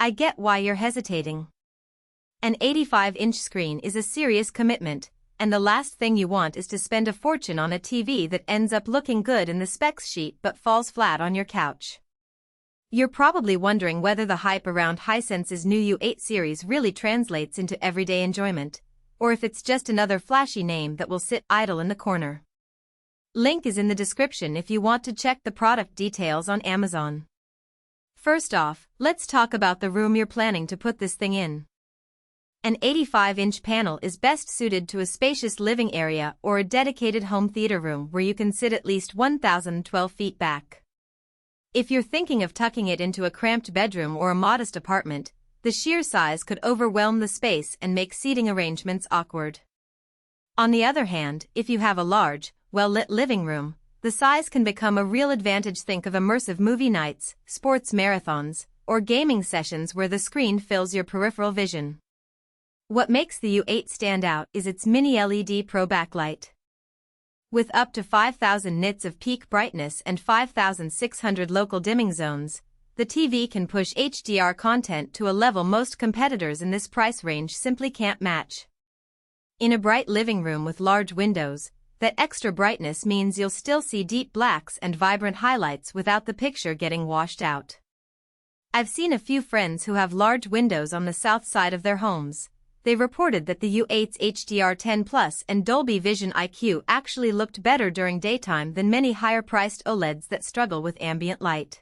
I get why you're hesitating. An 85-inch screen is a serious commitment, and the last thing you want is to spend a fortune on a TV that ends up looking good in the specs sheet but falls flat on your couch. You're probably wondering whether the hype around Hisense's new U8 series really translates into everyday enjoyment, or if it's just another flashy name that will sit idle in the corner. Link is in the description if you want to check the product details on Amazon. First off, let's talk about the room you're planning to put this thing in. An 85-inch panel is best suited to a spacious living area or a dedicated home theater room where you can sit at least 1,012 feet back. If you're thinking of tucking it into a cramped bedroom or a modest apartment, the sheer size could overwhelm the space and make seating arrangements awkward. On the other hand, if you have a large, well-lit living room, the size can become a real advantage. Think of immersive movie nights, sports marathons, or gaming sessions where the screen fills your peripheral vision. What makes the U8 stand out is its mini LED Pro backlight. With up to 5,000 nits of peak brightness and 5,600 local dimming zones, the TV can push HDR content to a level most competitors in this price range simply can't match. In a bright living room with large windows, that extra brightness means you'll still see deep blacks and vibrant highlights without the picture getting washed out. I've seen a few friends who have large windows on the south side of their homes. They reported that the U8's HDR10 Plus and Dolby Vision IQ actually looked better during daytime than many higher-priced OLEDs that struggle with ambient light.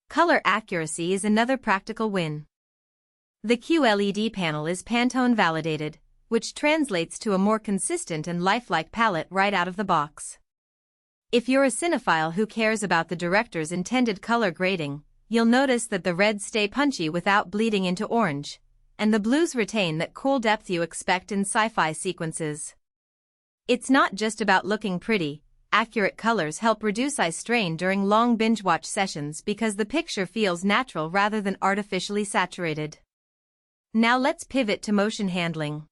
Color accuracy is another practical win. The QLED panel is Pantone validated, which translates to a more consistent and lifelike palette right out of the box. If you're a cinephile who cares about the director's intended color grading, you'll notice that the reds stay punchy without bleeding into orange, and the blues retain that cool depth you expect in sci-fi sequences. It's not just about looking pretty. Accurate colors help reduce eye strain during long binge-watch sessions because the picture feels natural rather than artificially saturated. Now let's pivot to motion handling.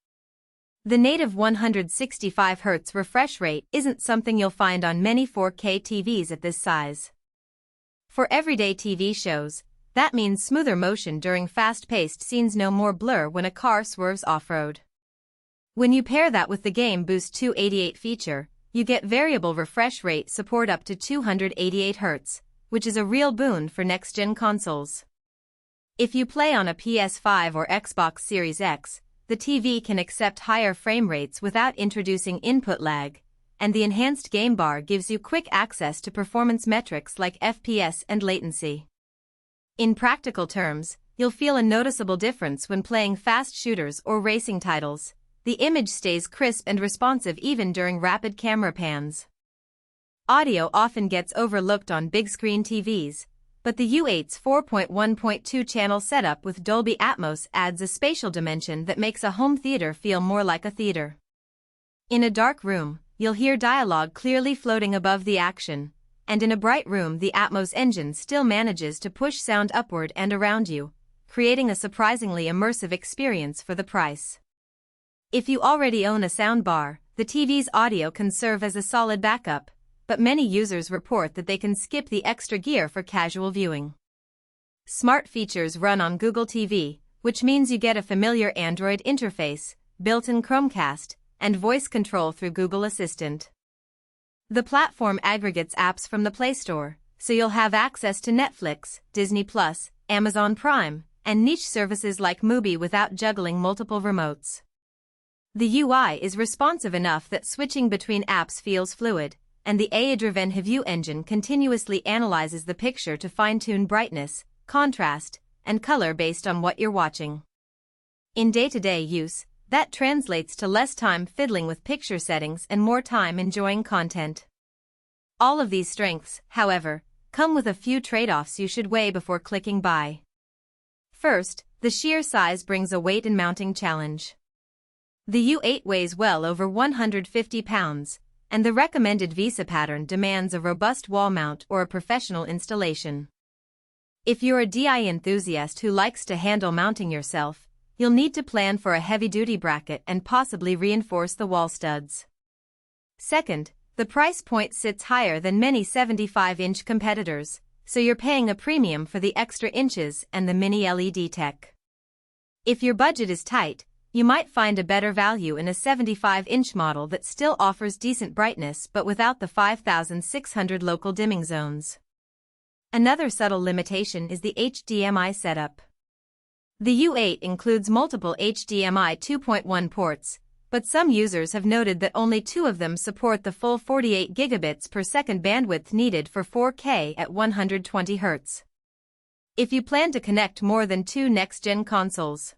The native 165 Hz refresh rate isn't something you'll find on many 4K TVs at this size. For everyday TV shows, that means smoother motion during fast-paced scenes, no more blur when a car swerves off-road. When you pair that with the Game Boost 288 feature, you get variable refresh rate support up to 288 Hz, which is a real boon for next-gen consoles. If you play on a PS5 or Xbox Series X, the TV can accept higher frame rates without introducing input lag, and the enhanced game bar gives you quick access to performance metrics like FPS and latency. In practical terms, you'll feel a noticeable difference when playing fast shooters or racing titles. The image stays crisp and responsive even during rapid camera pans. Audio often gets overlooked on big-screen TVs, but the U8's 4.1.2 channel setup with Dolby Atmos adds a spatial dimension that makes a home theater feel more like a theater. In a dark room, you'll hear dialogue clearly floating above the action, and in a bright room the Atmos engine still manages to push sound upward and around you, creating a surprisingly immersive experience for the price. If you already own a soundbar, the TV's audio can serve as a solid backup, but many users report that they can skip the extra gear for casual viewing. Smart features run on Google TV, which means you get a familiar Android interface, built-in Chromecast, and voice control through Google Assistant. The platform aggregates apps from the Play Store, so you'll have access to Netflix, Disney+, Amazon Prime, and niche services like Mubi without juggling multiple remotes. The UI is responsive enough that switching between apps feels fluid, and the AI-driven View engine continuously analyzes the picture to fine-tune brightness, contrast, and color based on what you're watching. In day-to-day use, that translates to less time fiddling with picture settings and more time enjoying content. All of these strengths, however, come with a few trade-offs you should weigh before clicking buy. First, the sheer size brings a weight and mounting challenge. The U8 weighs well over 150 pounds, and the recommended Visa pattern demands a robust wall mount or a professional installation. If you're a DIY enthusiast who likes to handle mounting yourself, you'll need to plan for a heavy-duty bracket and possibly reinforce the wall studs. Second, the price point sits higher than many 75-inch competitors, so you're paying a premium for the extra inches and the mini LED tech. If your budget is tight, you might find a better value in a 75-inch model that still offers decent brightness but without the 5600 local dimming zones. Another subtle limitation is the HDMI setup. The U8 includes multiple HDMI 2.1 ports, but some users have noted that only 2 of them support the full 48 gigabits per second bandwidth needed for 4K at 120 Hz. If you plan to connect more than 2 next-gen consoles,